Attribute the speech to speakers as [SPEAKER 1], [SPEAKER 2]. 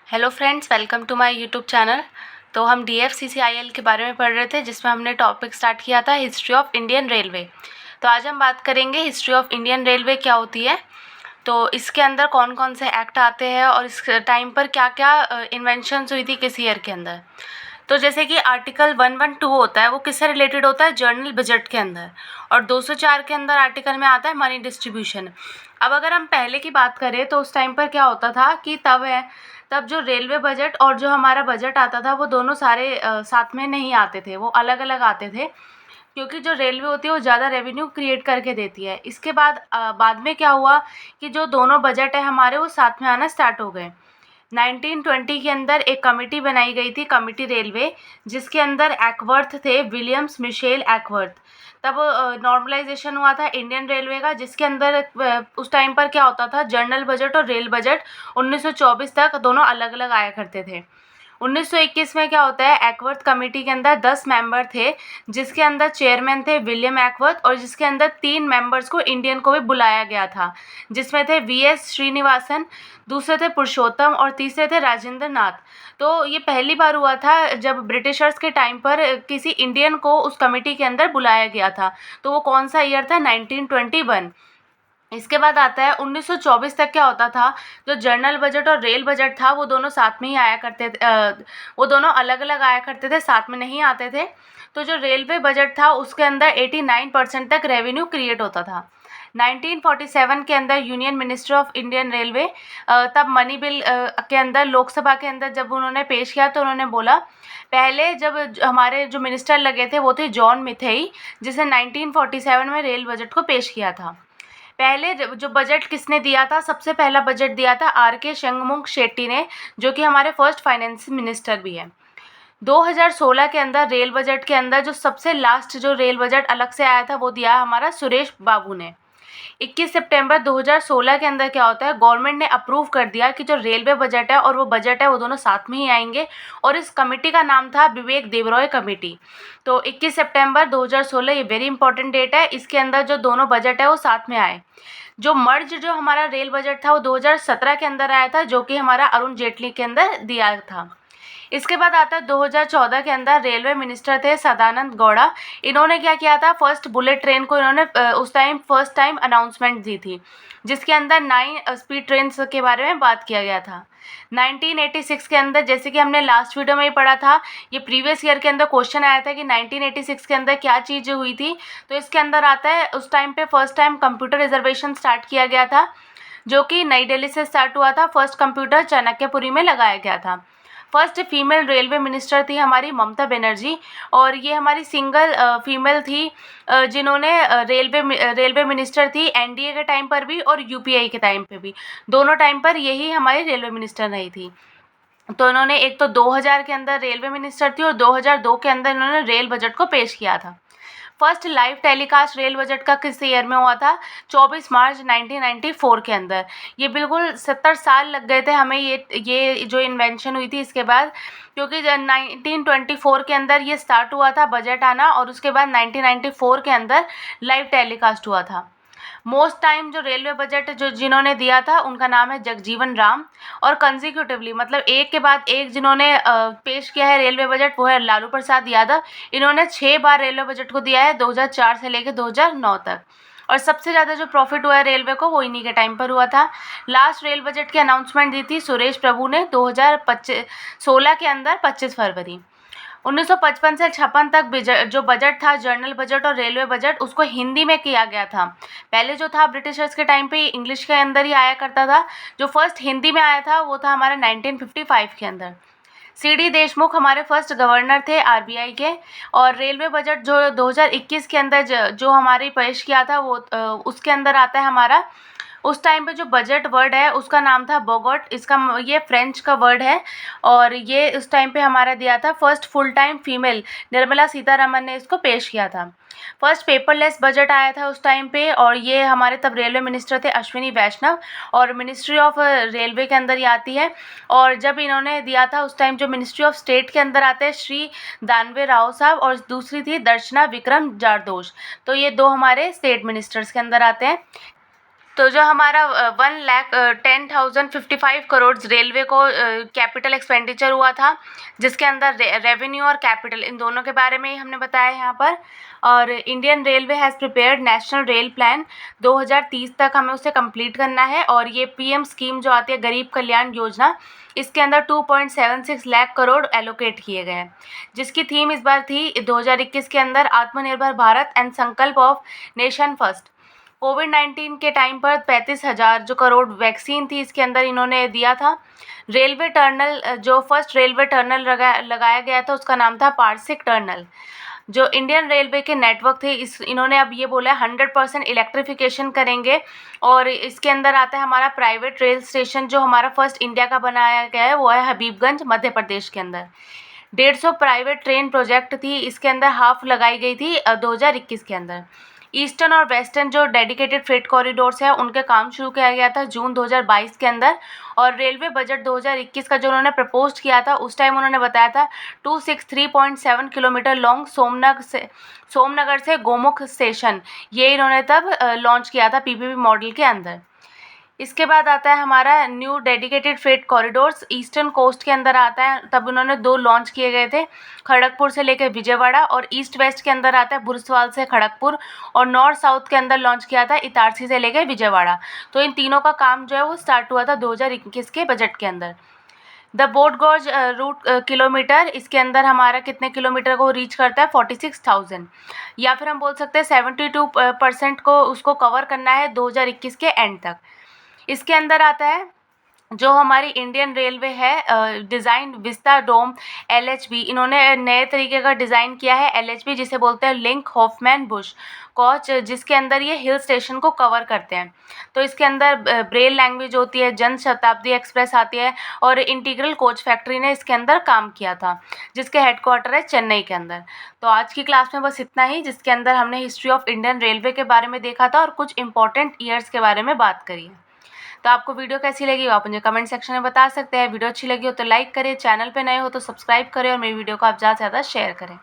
[SPEAKER 1] Hello friends, welcome to my YouTube channel. तो हम DFCCIL के बारे में पढ़ रहे थे, जिसमें हमने टॉपिक स्टार्ट किया था हिस्ट्री ऑफ इंडियन रेलवे। तो आज हम बात करेंगे हिस्ट्री ऑफ इंडियन रेलवे क्या होती है, तो इसके अंदर कौन कौन से एक्ट आते हैं और इस टाइम पर क्या क्या इन्वेंशंस हुई थी किस ईयर के अंदर। तो जैसे कि आर्टिकल 112 होता है, वो किससे रिलेटेड होता है, जर्नल बजट के अंदर। और 204 के अंदर आर्टिकल में आता है मनी डिस्ट्रीब्यूशन। अब अगर हम पहले की बात करें तो उस टाइम पर क्या होता था कि तब जो रेलवे बजट और जो हमारा बजट आता था वो दोनों सारे साथ में नहीं आते थे, वो अलग अलग आते थे, क्योंकि जो रेलवे होती है वो ज़्यादा रेवेन्यू क्रिएट करके देती है। इसके बाद में क्या हुआ कि जो दोनों बजट है हमारे वो साथ में आना स्टार्ट हो गए। 1920 के अंदर एक कमेटी बनाई गई थी, कमेटी रेलवे, जिसके अंदर एक्वर्थ थे, विलियम्स मिशेल एक्वर्थ। तब नॉर्मलाइजेशन हुआ था इंडियन रेलवे का, जिसके अंदर उस टाइम पर क्या होता था, जर्नल बजट और रेल बजट 1924 तक दोनों अलग अलग आया करते थे। 1921 में क्या होता है, एक्वर्थ कमेटी के अंदर 10 मेंबर थे, जिसके अंदर चेयरमैन थे विलियम एक्वर्थ, और जिसके अंदर 3 मेंबर्स को इंडियन को भी बुलाया गया था, जिसमें थे VS श्रीनिवासन, दूसरे थे पुरुषोत्तम और तीसरे थे राजेंद्र नाथ। तो ये पहली बार हुआ था जब ब्रिटिशर्स के टाइम पर किसी इंडियन को उस कमेटी के अंदर बुलाया गया था। तो वो कौन सा ईयर था, 1921। इसके बाद आता है 1924 तक क्या होता था, जो जर्नल बजट और रेल बजट था वो दोनों साथ में ही आया करते थे, वो दोनों अलग अलग आया करते थे, साथ में नहीं आते थे। तो जो रेलवे बजट था उसके अंदर 89% तक रेवेन्यू क्रिएट होता था। 1947 के अंदर union minister of Indian railway, तब मनी बिल के अंदर लोकसभा के अंदर जब उन्होंने पेश किया तो उन्होंने बोला, पहले जब हमारे जो मिनिस्टर लगे थे वो थे जॉन मिथेई, जिसने 1947 में रेल बजट को पेश किया था। पहले जो बजट किसने दिया था, सबसे पहला बजट दिया था RK शंगमुख शेट्टी ने, जो कि हमारे फर्स्ट फाइनेंस मिनिस्टर भी हैं। 2016 के अंदर रेल बजट के अंदर जो सबसे लास्ट जो रेल बजट अलग से आया था वो दिया हमारा सुरेश बाबू ने। 21 सितंबर 2016 के अंदर क्या होता है, गवर्नमेंट ने अप्रूव कर दिया कि जो रेलवे बजट है और वो बजट है वो दोनों साथ में ही आएंगे, और इस कमेटी का नाम था विवेक देबरॉय कमेटी। तो 21 सितंबर 2016 ये वेरी इंपॉर्टेंट डेट है, इसके अंदर जो दोनों बजट है वो साथ में आए। जो हमारा रेल बजट था वो 2017 के अंदर आया था, जो कि हमारा अरुण जेटली के अंदर दिया था। इसके बाद आता है 2014 के अंदर रेलवे मिनिस्टर थे सदानंद गौड़ा। इन्होंने क्या किया था, फर्स्ट बुलेट ट्रेन को इन्होंने उस टाइम फर्स्ट टाइम अनाउंसमेंट दी थी, जिसके अंदर 9 स्पीड ट्रेन के बारे में बात किया गया था। 1986 के अंदर, जैसे कि हमने लास्ट वीडियो में ही पढ़ा था, ये प्रीवियस ईयर के अंदर क्वेश्चन आया था कि 1986 के अंदर क्या चीज़ हुई थी। तो इसके अंदर आता है उस टाइम पे first time computer reservation start किया गया था, जो कि नई दिल्ली से स्टार्ट हुआ था। फर्स्ट कंप्यूटर चाणक्यपुरी में लगाया गया था। फर्स्ट फीमेल रेलवे मिनिस्टर थी हमारी ममता बनर्जी, और ये हमारी सिंगल फीमेल थी जिन्होंने रेलवे मिनिस्टर थी NDA के टाइम पर भी और UPI के टाइम पे भी, दोनों टाइम पर यही हमारी रेलवे मिनिस्टर रही थी। तो इन्होंने एक तो 2000 के अंदर रेलवे मिनिस्टर थी और 2002 के अंदर इन्होंने रेल बजट को पेश किया था। First live telecast rail budget का किस ईयर में हुआ था, 24 मार्च 1994 के अंदर। ये बिल्कुल 70 साल लग गए थे हमें ये जो इन्वेंशन हुई थी इसके बाद, क्योंकि 1924 के अंदर ये स्टार्ट हुआ था बजट आना, और उसके बाद 1994 के अंदर लाइव टेलीकास्ट हुआ था। मोस्ट टाइम जो रेलवे बजट जो जिन्होंने दिया था उनका नाम है जगजीवन राम, और कंजिक्यूटिवली मतलब एक के बाद एक जिन्होंने पेश किया है रेलवे बजट वो है लालू प्रसाद यादव। इन्होंने 6 बार रेलवे बजट को दिया है, 2004 से लेकर 2009 तक। और सबसे ज़्यादा जो प्रॉफिट हुआ है रेलवे को वो इन्हीं के टाइम पर हुआ था। लास्ट रेल बजट की अनाउंसमेंट दी थी सुरेश प्रभु ने 2016 के अंदर 25 फरवरी। 1955 से 56 तक जो बजट था, जर्नल बजट और रेलवे बजट, उसको हिंदी में किया गया था। पहले जो था ब्रिटिशर्स के टाइम पे इंग्लिश के अंदर ही आया करता था। जो फर्स्ट हिंदी में आया था वो था हमारा 1955 के अंदर। CD देशमुख हमारे फर्स्ट गवर्नर थे RBI के। और रेलवे बजट जो 2021 के अंदर जो हमारी पेश किया था वो उसके अंदर आता है हमारा, उस टाइम पे जो बजट वर्ड है उसका नाम था बोगोट। ये फ्रेंच का वर्ड है, और ये उस टाइम पे हमारा दिया था first full time female Nirmala Sitharaman ने इसको पेश किया था। फर्स्ट पेपरलेस बजट आया था उस टाइम पे, और ये हमारे तब रेलवे मिनिस्टर थे अश्विनी वैष्णव, और मिनिस्ट्री ऑफ रेलवे के अंदर ही आती है। और जब इन्होंने दिया था उस टाइम जो मिनिस्ट्री ऑफ स्टेट के अंदर आते हैं श्री दानवे राव साहब, और दूसरी थी दर्शना विक्रम जारदोश। तो ये दो हमारे स्टेट मिनिस्टर्स के अंदर आते हैं। तो जो हमारा 1,10,055 करोड़ रेलवे को कैपिटल एक्सपेंडिचर हुआ था, जिसके अंदर रेवेन्यू और कैपिटल इन दोनों के बारे में ही हमने बताया यहाँ पर। और Indian railway has prepared national rail plan 2030 तक हमें उसे कंप्लीट करना है। और ये पीएम स्कीम जो आती है गरीब कल्याण योजना, इसके अंदर 2.76 लाख करोड़ एलोकेट किए गए हैं, जिसकी थीम इस बार थी 2021 के अंदर आत्मनिर्भर भारत एंड संकल्प ऑफ नेशन फर्स्ट। कोविड-19 के टाइम पर 35,000 जो करोड़ वैक्सीन थी इसके अंदर इन्होंने दिया था। रेलवे टर्नल, जो फर्स्ट रेलवे टर्नल लगाया गया था उसका नाम था पारसिक टर्नल। जो इंडियन रेलवे के नेटवर्क थे इन्होंने अब ये बोला है 100% इलेक्ट्रिफिकेशन करेंगे। और इसके अंदर आता है हमारा प्राइवेट रेल स्टेशन, जो हमारा फर्स्ट इंडिया का बनाया गया है वो है हबीबगंज मध्य प्रदेश के अंदर। 150 प्राइवेट ट्रेन प्रोजेक्ट थी, इसके अंदर हाफ लगाई गई थी 2021 के अंदर। ईस्टर्न और वेस्टर्न जो डेडिकेटेड फ्रेट कॉरिडोर्स है उनके काम शुरू किया गया था जून 2022 के अंदर। और रेलवे बजट 2021 का जो उन्होंने प्रपोज किया था उस टाइम उन्होंने बताया था 263.7 किलोमीटर लॉन्ग सोमनगर से गोमुख स्टेशन, ये इन्होंने तब लॉन्च किया था पीपीपी मॉडल के अंदर। इसके बाद आता है हमारा new dedicated freight corridors, eastern coast के अंदर आता है, तब उन्होंने 2 लॉन्च किए गए थे, खड़गपुर से लेकर विजयवाड़ा। और ईस्ट वेस्ट के अंदर आता है बुरसवाल से खड़गपुर। और नॉर्थ साउथ के अंदर लॉन्च किया था इटारसी से लेकर विजयवाड़ा। तो इन तीनों का काम जो है वो स्टार्ट हुआ था 2021 के बजट के अंदर। The broad gauge route kilometre, इसके अंदर हमारा कितने किलोमीटर को रीच करता है 46,000, या फिर हम बोल सकते हैं 72% को उसको कवर करना है 2021 के एंड तक। इसके अंदर आता है जो हमारी इंडियन रेलवे है डिज़ाइन विस्ता डोम एलएचबी, इन्होंने नए तरीके का डिज़ाइन किया है एलएचबी, जिसे बोलते हैं लिंक हॉफमैन बुश कोच, जिसके अंदर ये हिल स्टेशन को कवर करते हैं। तो इसके अंदर ब्रेल लैंग्वेज होती है, जन शताब्दी एक्सप्रेस आती है, और इंटीग्रल कोच फैक्ट्री ने इसके अंदर काम किया था, जिसके हेडक्वार्टर है चेन्नई के अंदर। तो आज की क्लास में बस इतना ही, जिसके अंदर हमने हिस्ट्री ऑफ इंडियन रेलवे के बारे में देखा था और कुछ इंपॉर्टेंट ईयर्स के बारे में बात करी है। तो आपको वीडियो कैसी लगी आप मुझे कमेंट सेक्शन में बता सकते हैं। वीडियो अच्छी लगी हो तो लाइक करें, चैनल पे नए हो तो सब्सक्राइब करें, और मेरी वीडियो को आप ज़्यादा से ज़्यादा शेयर करें।